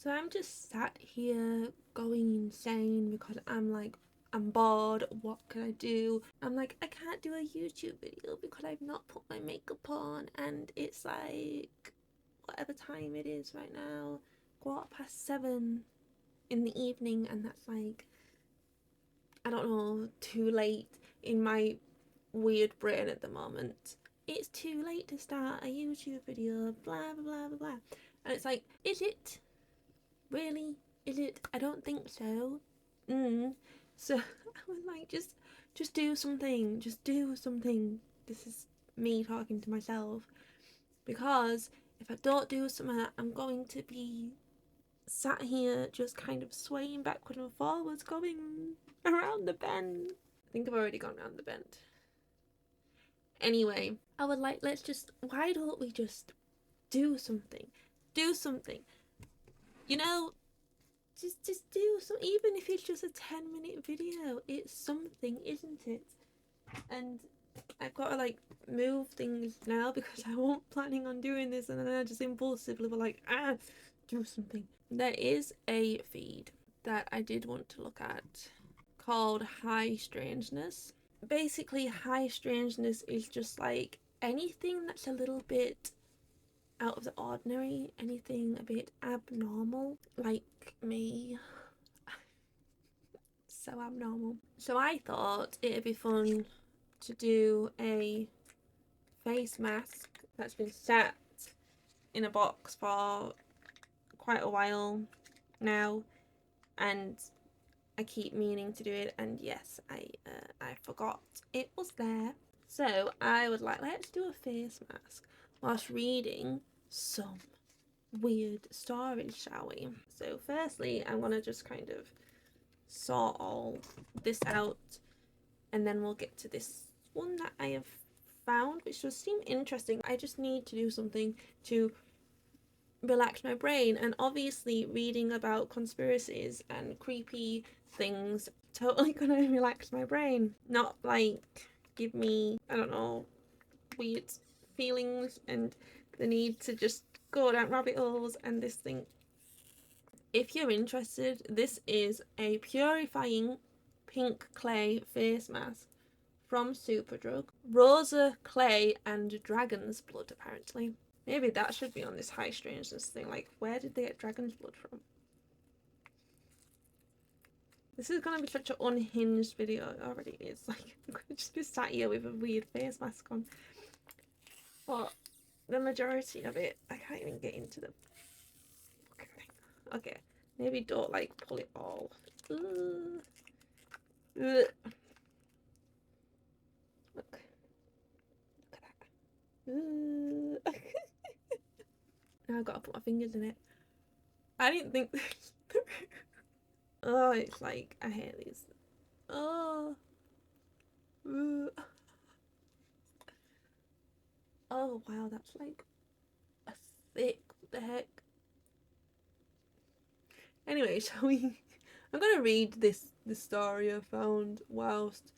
So I'm just sat here going insane because I'm bored. What can I do? I'm like, I can't do a YouTube video because I've not put my makeup on, and it's like whatever time it is right now, 7:15 in the evening, and that's like, I don't know, too late in my weird brain at the moment. It's too late to start a YouTube video, blah blah blah blah blah. And it's like, is it? Really? Is it? I don't think so. So I was like, just do something. Just do something. This is me talking to myself. Because if I don't do something, I'm going to be sat here just kind of swaying backwards and forwards, going around the bend. I think I've already gone around the bend. Anyway, I would like, why don't we just do something? Do something. You know, just do some, even if it's just a 10-minute video, it's something, isn't it? And I've got to like move things now because I wasn't planning on doing this, and then I just impulsively were like, do something. There is a feed that I did want to look at called HighStrangeness. Basically, HighStrangeness is just like anything that's a little bit out of the ordinary, anything a bit abnormal, like me. So abnormal. So I thought it'd be fun to do a face mask that's been sat in a box for quite a while now, and I keep meaning to do it, and yes, I forgot it was there. So I would like, let's do a face mask whilst reading some weird stories, shall we? So firstly, I'm gonna just kind of sort all this out, and then we'll get to this one that I have found, which does seem interesting. I just need to do something to relax my brain, and obviously reading about conspiracies and creepy things totally gonna relax my brain, not like give me, I don't know, weird feelings and the need to just go down rabbit holes. And this thing, if you're interested, this is a purifying pink clay face mask from Superdrug. Rosa clay and dragon's blood, apparently. Maybe that should be on this HighStrangeness thing. Like, where did they get dragon's blood from? This is gonna be such an unhinged video. It already is. Like, I'm gonna just be sat here with a weird face mask on. But the majority of it, I can't even get into the fucking thing. Okay, maybe don't like pull it all. Look. Look at that. Now I've got to put my fingers in it. I didn't think this through. Oh, it's like, I hate these. Oh. Oh, wow, that's like a thick, what the heck? Anyway, shall we? I'm gonna read this story I found whilst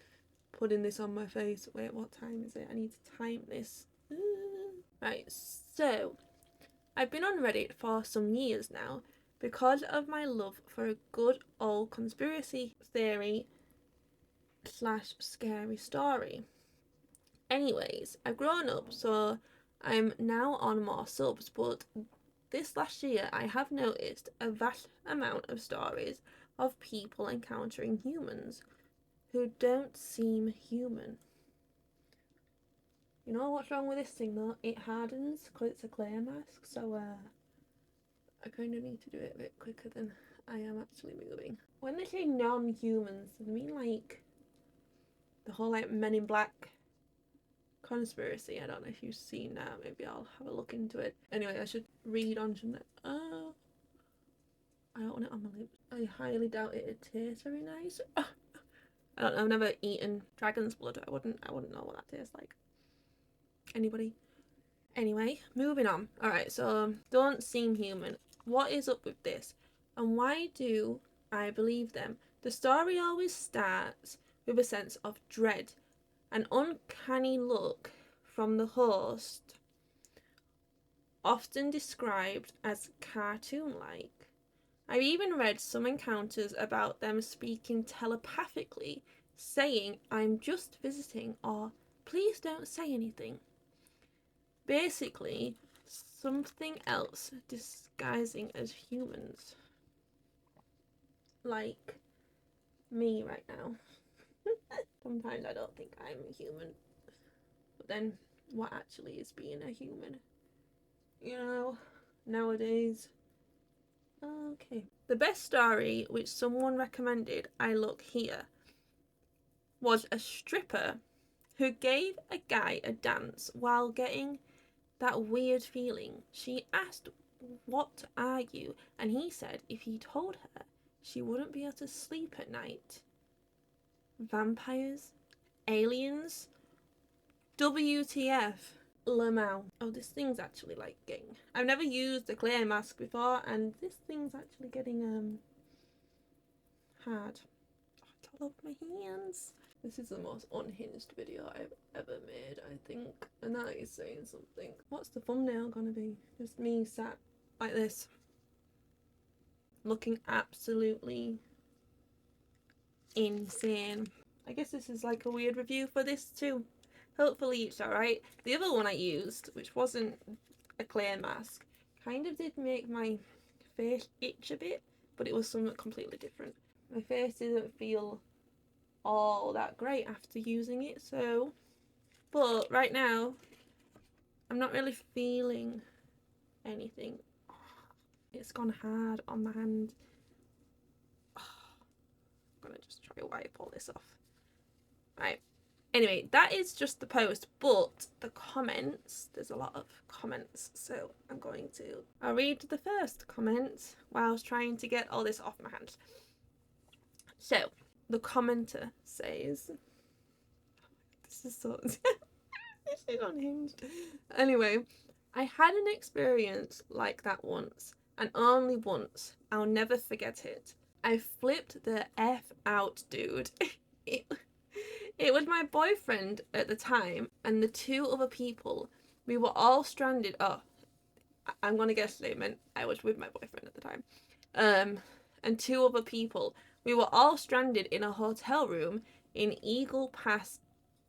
putting this on my face. Wait, what time is it? I need to time this. Right, so I've been on Reddit for some years now because of my love for a good old conspiracy theory / scary story. Anyways, I've grown up, so I'm now on more subs, but this last year I have noticed a vast amount of stories of people encountering humans who don't seem human. You know what's wrong with this thing though? It hardens because it's a clay mask, so I kind of need to do it a bit quicker than I am actually moving. When they say non-humans, they mean like the whole like Men in Black conspiracy. I don't know if you've seen that. Maybe I'll have a look into it. Anyway, I should read on, shouldn't I? I don't want it on my lips. I highly doubt it'd taste very nice. I don't know, I've never eaten dragon's blood. I wouldn't know what that tastes like. Anybody? Anyway, moving on. Alright, so don't seem human. What is up with this? And why do I believe them? The story always starts with a sense of dread, an uncanny look from the host, often described as cartoon-like. I've even read some encounters about them speaking telepathically, saying, "I'm just visiting," or "please don't say anything." Basically, something else disguising as humans. Like me right now. Sometimes I don't think I'm a human. But then, what actually is being a human? You know, nowadays. Okay. The best story, which someone recommended I look here, was a stripper who gave a guy a dance while getting that weird feeling. She asked, "What are you?" And he said if he told her, she wouldn't be able to sleep at night. Vampires? Aliens? WTF? Lamau. Oh, this thing's actually like getting... I've never used a clear mask before, and this thing's actually getting hard. Oh, it's all over my hands. This is the most unhinged video I've ever made, I think. And that is saying something. What's the thumbnail gonna be? Just me sat like this, looking absolutely insane. I guess this is like a weird review for this too. Hopefully it's alright. The other one I used, which wasn't a clear mask, kind of did make my face itch a bit, but it was something completely different. My face didn't feel all that great after using it, so... But right now, I'm not really feeling anything. It's gone hard on my hand. I'm gonna just try to wipe all this off. Right. Anyway, that is just the post, but the comments, there's a lot of comments, so I'll read the first comment whilst trying to get all this off my hands. So, the commenter says, this is so, this is unhinged. Anyway, I had an experience like that once, and only once. I'll never forget it. I flipped the F out, dude. It was my boyfriend at the time and the two other people. We were all stranded. Oh, I'm gonna get a statement. I was with my boyfriend at the time. And two other people. We were all stranded in a hotel room in Eagle Pass,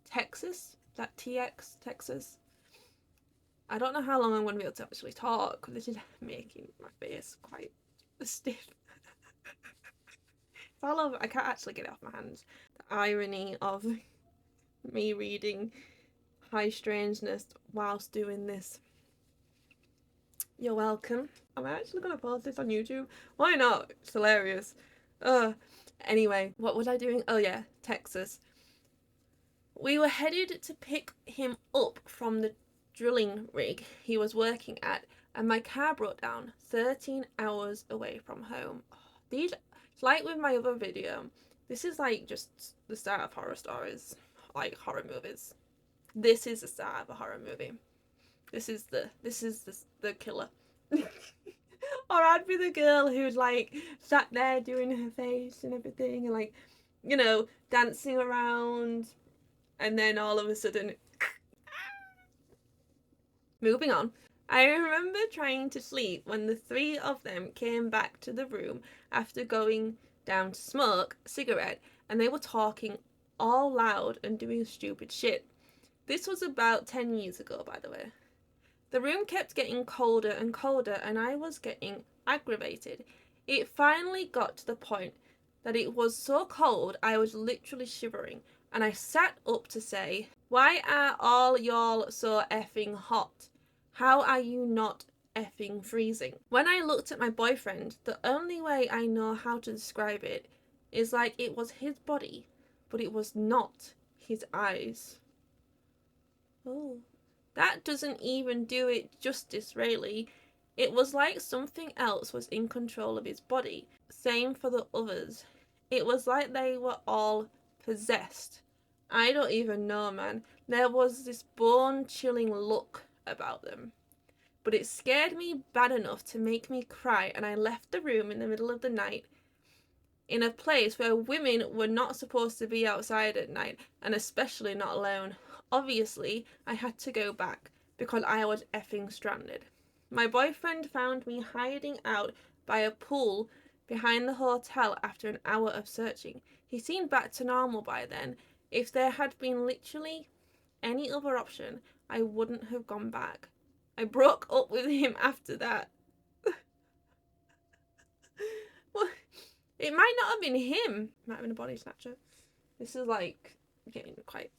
Texas. Is that TX, Texas? I don't know how long I'm going to be able to actually talk because this is making my face quite stiff. It's all over. I can't actually get it off my hands. The irony of me reading HighStrangeness whilst doing this. You're welcome. I'm actually going to post this on YouTube. Why not? It's hilarious. Anyway, what was I doing? Oh yeah, Texas. We were headed to pick him up from the drilling rig he was working at, and my car broke down 13 hours away from home. These, like with my other video, this is like just the start of horror stories, like horror movies. This is the start of a horror movie. This is the killer. Or I'd be the girl who'd like sat there doing her face and everything and like, you know, dancing around, and then all of a sudden moving on. I remember trying to sleep when the three of them came back to the room after going down to smoke a cigarette, and they were talking all loud and doing stupid shit. This was about 10 years ago, by the way. The room kept getting colder and colder, and I was getting aggravated. It finally got to the point that it was so cold I was literally shivering, and I sat up to say, "Why are all y'all so effing hot? How are you not effing freezing?" When I looked at my boyfriend, the only way I know how to describe it is like it was his body, but it was not his eyes. Oh, that doesn't even do it justice, really. It was like something else was in control of his body. Same for the others. It was like they were all possessed. I don't even know, man. There was this bone-chilling look about them. But it scared me bad enough to make me cry, and I left the room in the middle of the night in a place where women were not supposed to be outside at night, and especially not alone. Obviously, I had to go back because I was effing stranded. My boyfriend found me hiding out by a pool behind the hotel after an hour of searching. He seemed back to normal by then. If there had been literally any other option, I wouldn't have gone back. I broke up with him after that. Well, it might not have been him. It might have been a body snatcher. This is like getting quite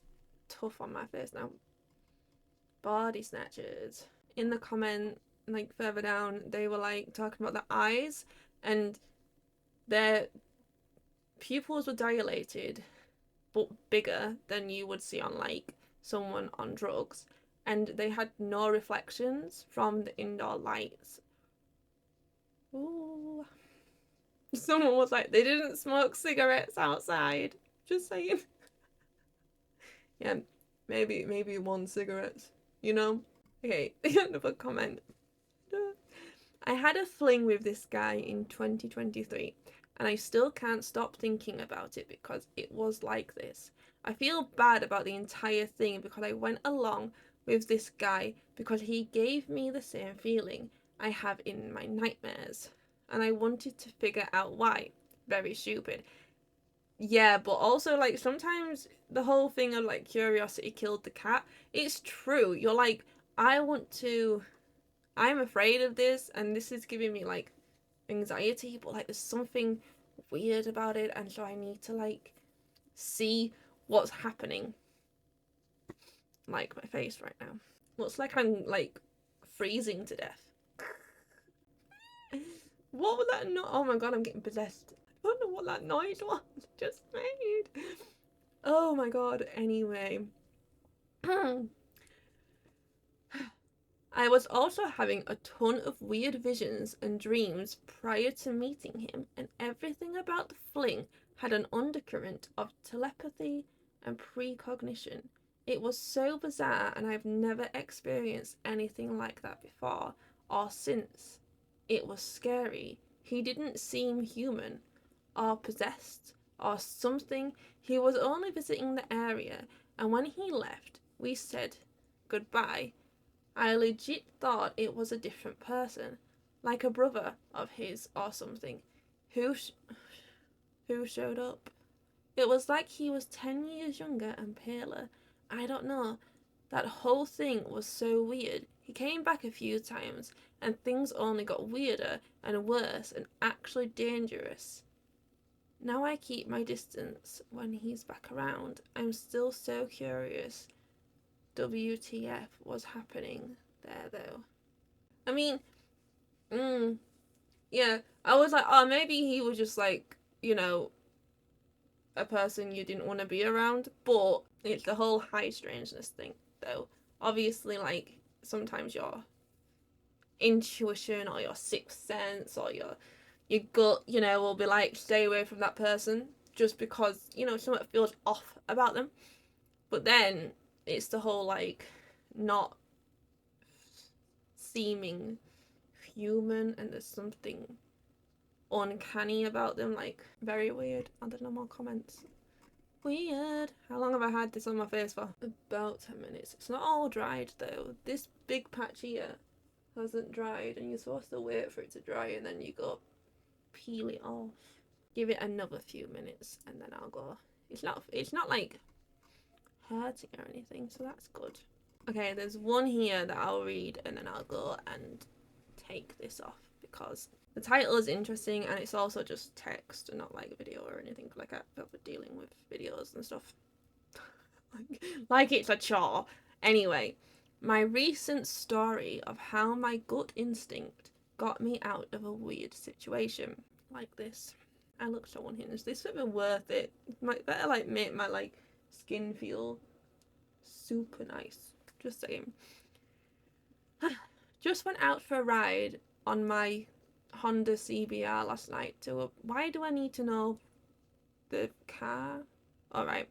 tough on my face now. Body snatchers. In the comment, like further down, they were like talking about the eyes, and their pupils were dilated but bigger than you would see on like someone on drugs, and they had no reflections from the indoor lights. Ooh. Someone was like, they didn't smoke cigarettes outside. Just saying. Yeah, maybe one cigarette, you know? Okay, another comment. I had a fling with this guy in 2023, and I still can't stop thinking about it because it was like this. I feel bad about the entire thing because I went along with this guy because he gave me the same feeling I have in my nightmares, and I wanted to figure out why. Very stupid. Yeah, but also like sometimes the whole thing of like curiosity killed the cat. It's true. You're like, I'm afraid of this, and this is giving me like anxiety, but like there's something weird about it, and so I need to like see what's happening. Like my face right now looks like I'm like freezing to death. What was that? Oh my god, I'm getting possessed. I don't know what that noise was just made. Oh my god. Anyway. I was also having a ton of weird visions and dreams prior to meeting him, and everything about the fling had an undercurrent of telepathy and precognition. It was so bizarre, and I've never experienced anything like that before or since. It was scary. He didn't seem human or possessed or something. He was only visiting the area, and when he left, we said goodbye. I legit thought it was a different person, like a brother of his or something, who showed up. It was like he was 10 years younger and paler. I don't know. That whole thing was so weird. He came back a few times, and things only got weirder and worse and actually dangerous. Now I keep my distance when he's back around. I'm still so curious. WTF was happening there though. I mean, yeah, I was like, oh, maybe he was just like, a person you didn't want to be around, but it's the whole HighStrangeness thing though. Obviously, like, sometimes your intuition or your sixth sense or your gut, will be like, stay away from that person just because, something feels off about them. But then it's the whole like not seeming human, and there's something uncanny about them, like very weird. I don't know, more comments. Weird. How long have I had this on my face for? About 10 minutes. It's not all dried though. This big patch here hasn't dried, and you're supposed to wait for it to dry and then you go peel it off. Give it another few minutes and then I'll go. It's not like hurting or anything, so that's good. Okay, there's one here that I'll read and then I'll go and take this off because the title is interesting and it's also just text and not like a video or anything like that. I've been dealing with videos and stuff. like it's a chore. Anyway, my recent story of how my gut instinct got me out of a weird situation. Like this. I look so unhinged. This would be worth it. Might better like make my like skin feel super nice. Just saying. Just went out for a ride on my Honda CBR last night to a... Why do I need to know the car? Alright.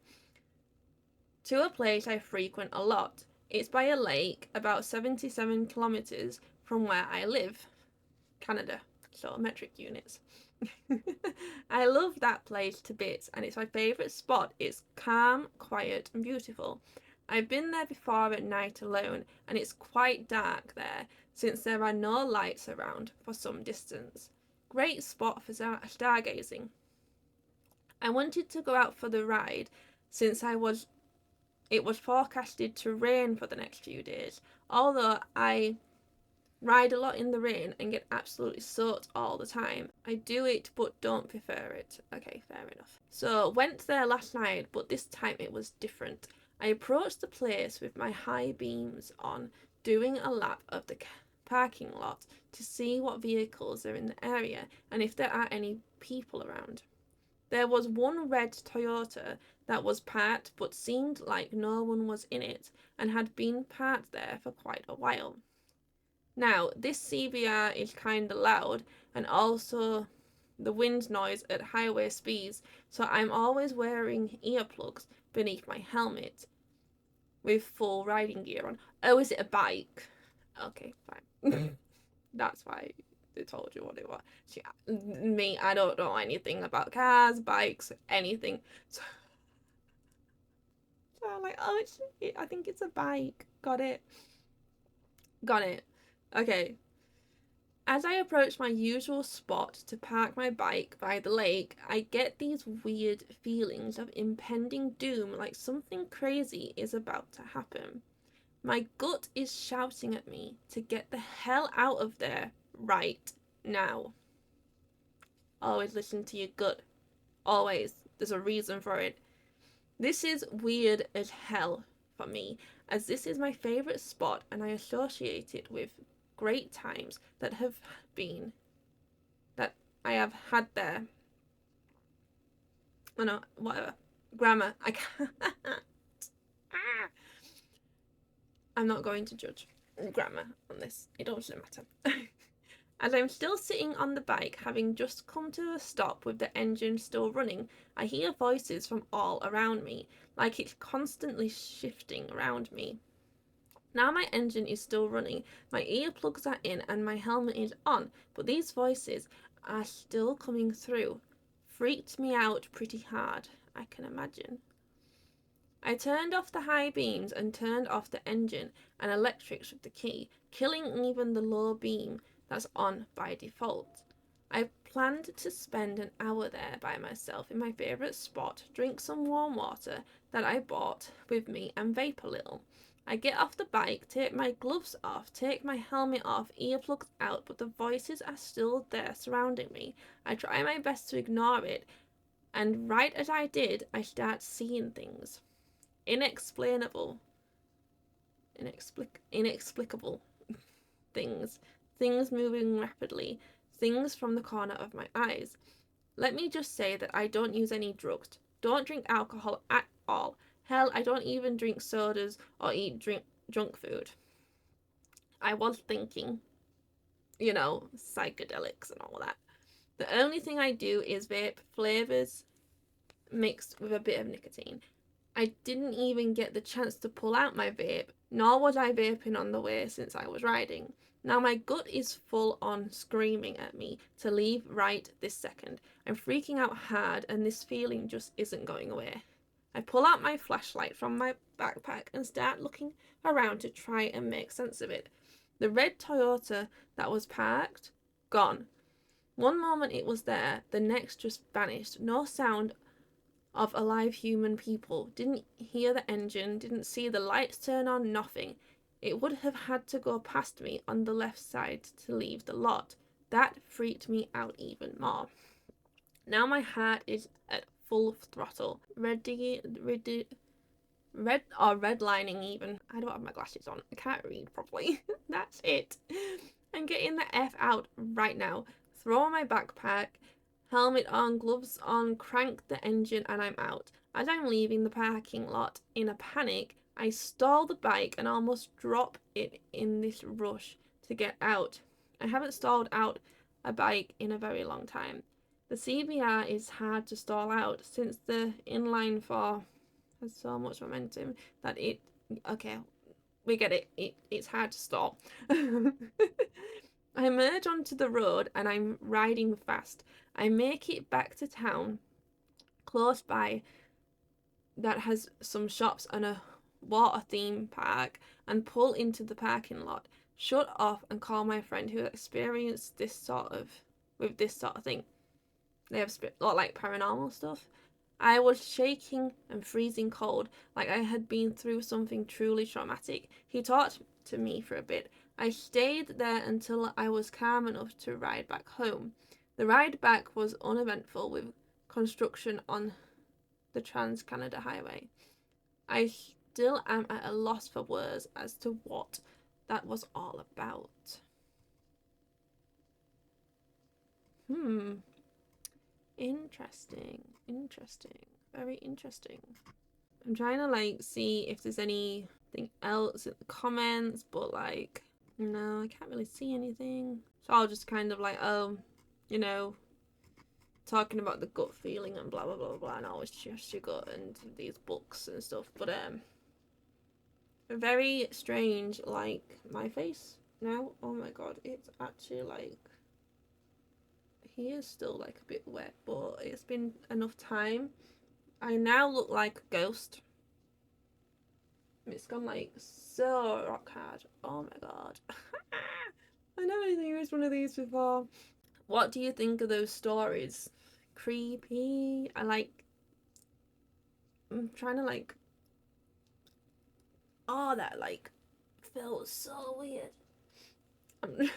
To a place I frequent a lot. It's by a lake about 77 kilometres from where I live. Canada. So metric units. I love that place to bits and it's my favourite spot. It's calm, quiet and beautiful. I've been there before at night alone and it's quite dark there since there are no lights around for some distance. great spot for stargazing. I wanted to go out for the ride since it was forecasted to rain for the next few days, although I ride a lot in the rain and get absolutely soaked all the time. I do it but don't prefer it. Okay, fair enough. So went there last night, but this time it was different. I approached the place with my high beams on, doing a lap of the parking lot to see what vehicles are in the area and if there are any people around. There was one red Toyota that was parked but seemed like no one was in it and had been parked there for quite a while. Now, this CBR is kind of loud and also the wind noise at highway speeds, so I'm always wearing earplugs beneath my helmet with full riding gear on. Oh, is it a bike? Okay, fine. That's why they told you what it was. Me, I don't know anything about cars, bikes, anything. So I'm like, oh, I think it's a bike. Got it. Okay. As I approach my usual spot to park my bike by the lake, I get these weird feelings of impending doom, like something crazy is about to happen. My gut is shouting at me to get the hell out of there right now. Always listen to your gut. Always. There's a reason for it. This is weird as hell for me, as this is my favourite spot and I associate it with great times that I have had there. Oh no, whatever. Grammar. I can't. I'm not going to judge grammar on this. It doesn't matter. As I'm still sitting on the bike, having just come to a stop with the engine still running, I hear voices from all around me, like it's constantly shifting around me. Now my engine is still running, my earplugs are in and my helmet is on, but these voices are still coming through. Freaked me out pretty hard, I can imagine. I turned off the high beams and turned off the engine and electrics with the key, killing even the low beam that's on by default. I planned to spend an hour there by myself in my favourite spot, drink some warm water that I bought with me and vape a little. I get off the bike, take my gloves off, take my helmet off, earplugs out, but the voices are still there surrounding me. I try my best to ignore it, and right as I did, I start seeing things. Inexplicable things moving rapidly, things from the corner of my eyes. Let me just say that I don't use any drugs, don't drink alcohol at all. Hell, I don't even drink sodas or eat junk food. I was thinking, psychedelics and all that. The only thing I do is vape flavours mixed with a bit of nicotine. I didn't even get the chance to pull out my vape, nor was I vaping on the way since I was riding. Now my gut is full on screaming at me to leave right this second. I'm freaking out hard and this feeling just isn't going away. I pull out my flashlight from my backpack and start looking around to try and make sense of it. The red Toyota that was parked, gone. One moment it was there, the next just vanished. No sound of alive human people. Didn't hear the engine, didn't see the lights turn on, nothing. It would have had to go past me on the left side to leave the lot. That freaked me out even more. Now my heart is at full throttle. Redlining even. I don't have my glasses on. I can't read properly. That's it. I'm getting the F out right now. Throw on my backpack, helmet on, gloves on, crank the engine, and I'm out. As I'm leaving the parking lot in a panic, I stall the bike and almost drop it in this rush to get out. I haven't stalled out a bike in a very long time. The CBR is hard to stall out since the inline 4 has so much momentum that we get it. It's hard to stall. I emerge onto the road and I'm riding fast. I make it back to town close by that has some shops and a water theme park and pull into the parking lot, shut off and call my friend who experienced this sort of with this sort of thing. They have a lot like paranormal stuff. I was shaking and freezing cold, like I had been through something truly traumatic. He talked to me for a bit. I stayed there until I was calm enough to ride back home. The ride back was uneventful with construction on the Trans-Canada Highway. I still am at a loss for words as to what that was all about. Interesting. Very interesting. I'm trying to like see if there's anything else in the comments, but like, no, I can't really see anything. So I'll just kind of like, you know, talking about the gut feeling and blah blah blah blah, and always trust your gut and these books and stuff. But very strange. Like my face now. Oh my god, it's actually like, he is still like a bit wet, but it's been enough time. I now look like a ghost. It's gone like so rock hard. Oh my god. I never used one of these before. What do you think of those stories? Creepy. I'm trying to like, oh, that like felt so weird. I'm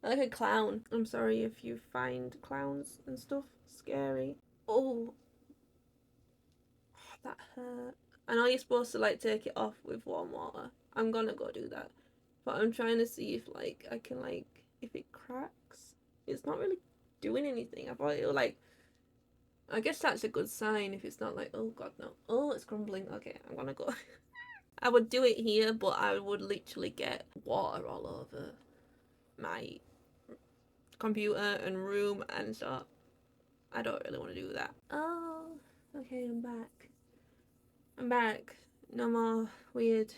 like a clown. I'm sorry if you find clowns and stuff scary. Oh, that hurt. I know you're supposed to like take it off with warm water. I'm gonna go do that. But I'm trying to see if like I can like, if it cracks. It's not really doing anything. I thought it would like, I guess that's a good sign if it's not like, oh god no. Oh, it's crumbling. Okay, I'm gonna go. I would do it here, but I would literally get water all over my computer and room, and so I don't really want to do that. Oh, okay, I'm back. No more weird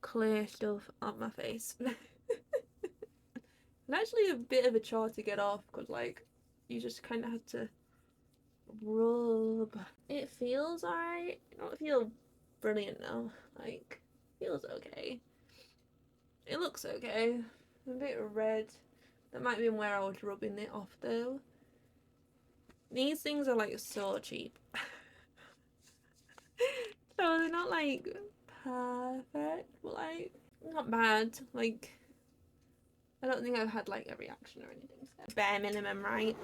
clear stuff on my face. And actually a bit of a chore to get off, because like you just kind of have to rub. It feels alright. I don't feel brilliant now. Like, feels okay. It looks okay. A bit red. That might be where I was rubbing it off though. These things are like so cheap. So they're not like perfect, but like not bad. Like, I don't think I've had like a reaction or anything. So bare minimum, right?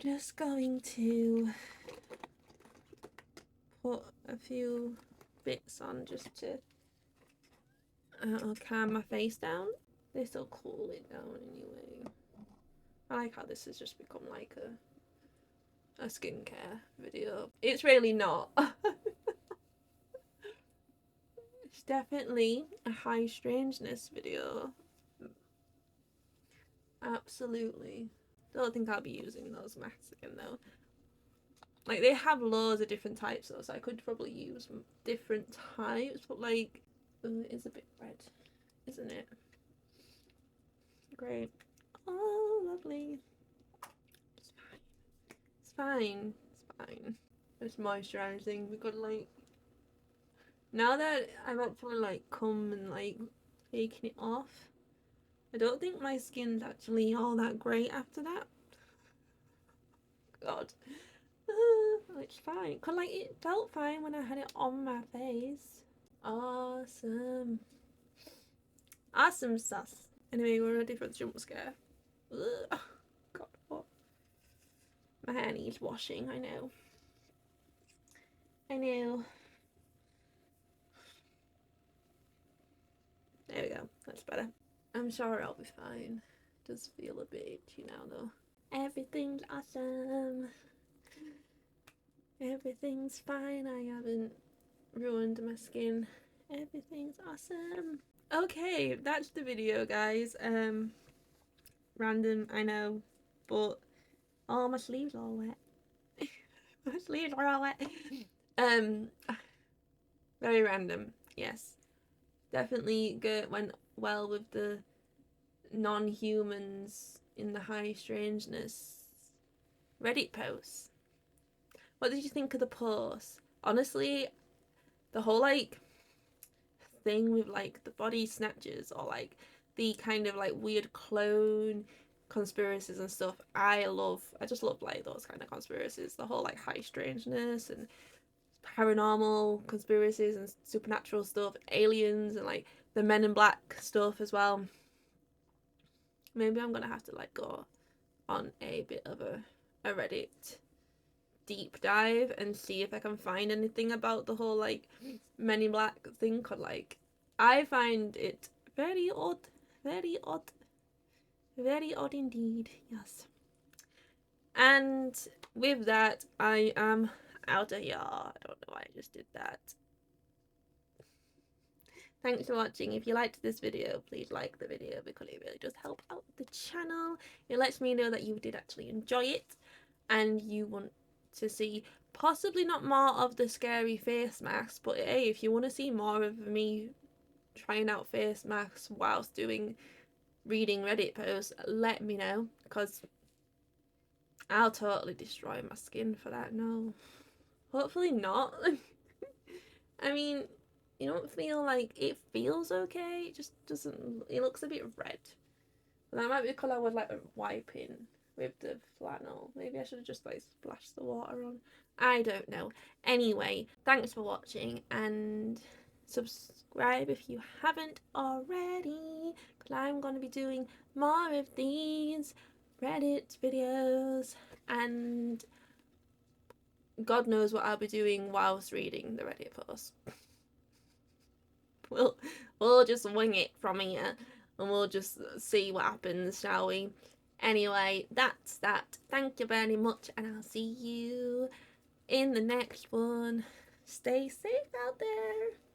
Just going to put a few bits on just to calm my face down. This will cool it down anyway. I like how this has just become like a skincare video. It's really not. It's definitely a high strangeness video. Absolutely. Don't think I'll be using those masks again though. Like, they have loads of different types though, so I could probably use different types, but like, it is a bit red, isn't it? Great. Oh, lovely. It's fine. It's moisturizing. We got like, now that I've actually like come and like taken it off, I don't think my skin's actually all that great after that. God. It's fine. Cause like it felt fine when I had it on my face. Awesome. Awesome sauce. Anyway, we're ready for the jump scare. Ugh. God, what? My hair needs washing, I know. There we go. That's better. I'm sure I'll be fine. It does feel a bit itchy now though. Everything's awesome. Everything's fine. I haven't ruined my skin. Everything's awesome. Okay, that's the video, guys. Random, I know, but oh, my sleeves are all wet. My sleeves are all wet. Very random. Yes, definitely went well with the non-humans in the high strangeness Reddit posts. What did you think of the post? Honestly, the whole like thing with like the body snatchers, or like the kind of like weird clone conspiracies and stuff. I just love like those kind of conspiracies. The whole like HighStrangeness and paranormal conspiracies and supernatural stuff, aliens and like the Men in Black stuff as well. Maybe I'm gonna have to like go on a bit of a Reddit deep dive and see if I can find anything about the whole like Men in Black thing. Cause like I find it very odd, very odd, very odd indeed. Yes. And with that, I am out of here. I don't know why I just did that. Thanks for watching. If you liked this video, please like the video because it really does help out the channel. It lets me know that you did actually enjoy it and you want to see possibly not more of the scary face masks, but hey, if you want to see more of me trying out face masks whilst reading Reddit posts, let me know because I'll totally destroy my skin for that. No, hopefully not. I mean, you don't feel like it feels okay. It just doesn't. It looks a bit red. But that might be because I was like wiping with the flannel. Maybe I should have just like splashed the water on. I don't know. Anyway, thanks for watching and subscribe if you haven't already. Because I'm going to be doing more of these Reddit videos and God knows what I'll be doing whilst reading the Reddit posts. We'll just wing it from here and we'll just see what happens, shall we? Anyway, that's that. Thank you very much and I'll see you in the next one. Stay safe out there.